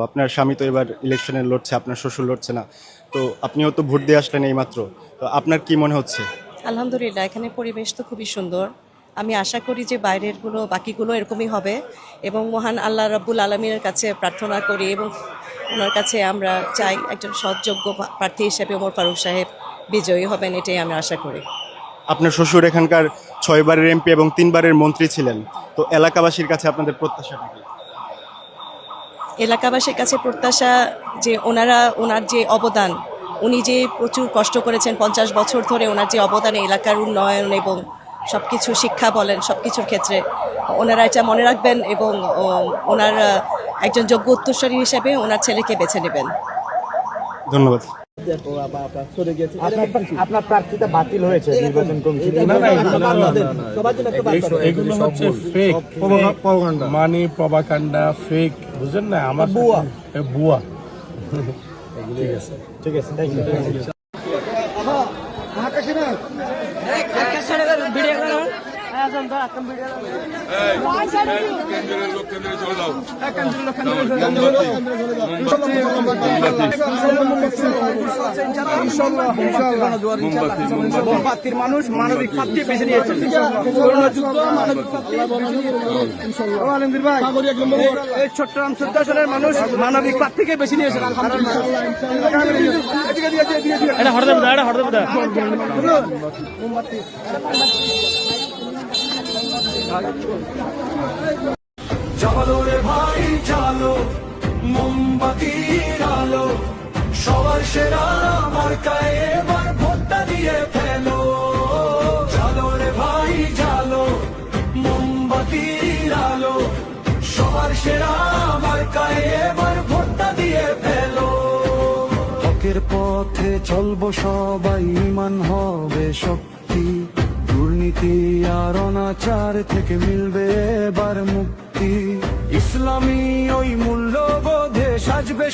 আপনার স্বামী তো এবার ইলেকশনে লড়ছে, আপনার শ্বশুর লড়ছে না, তো আপনিও তো ভোট দিয়ে আসলেন এইমাত্র, তো আপনার কি মনে হচ্ছে? আলহামদুলিল্লাহ, এখানে পরিবেশ তো খুবই সুন্দর। আমি আশা করি যে বাকিগুলো এরকমই হবে এবং মহান আল্লাহ রাব্বুল আলমীর কাছে প্রার্থনা করি এবং ওনার কাছে আমরা চাই একজন সৎযোগ্য প্রার্থী হিসেবে ওমর ফারুক সাহেব বিজয়ী হবেন, এটাই আমি আশা করি। আপনার শ্বশুর এখানকার 6বারের এমপি এবং 3বারের মন্ত্রী ছিলেন, তো এলাকাবাসীর কাছে আপনাদের প্রত্যাশাটা কি? এলাকাবাসীর কাছে প্রত্যাশা যে ওনার যে অবদান, উনি যে প্রচুর কষ্ট করেছেন 50 বছর ধরে, ওনার যে অবদান এলাকার উন্নয়ন এবং সব কিছু, শিক্ষা বলেন, সব কিছুর ক্ষেত্রে ওনারা এটা মনে রাখবেন এবং ওনার একজন যোগ্য উত্তরসূরি হিসেবে ওনার ছেলেকে বেছে নেবেন। ধন্যবাদ। আপনার প্রার্থীতা বাতিল হয়েছে নির্বাচন কমিশন। এগুলো হচ্ছে ফেক মানে প্রপাগান্ডা, ফেক, বুঝেন না? আমার বুয়া। ঠিক আছে, থ্যাংক ইউ। মোমবাতির মানুষ মানবিক প্রাপ্তি বেছে নিয়েছে। আলমগীর ভাই, এই চট্টগ্রাম 14 আসনের মানুষ মানবিক প্রার্থীকে বেছে নিয়েছে। জালো রে ভাই জালো, মোমবাতির আলো, সবার সেরা মার্কায় এবার ভোটটা দিয়ে ফেলো। জালো রে ভাই জালো, মোমবাতির আলো, সবার সেরা মার্কায় এবার ভোটটা দিয়ে ফেলো। হকের পথে চলবো সবাই, ঈমান হবে শক্তি, দুর্নীতি আর অনাচার থেকে মিলবে এবার মুক্তি। ইসলামী ওই মূল্যবোধে সাজবে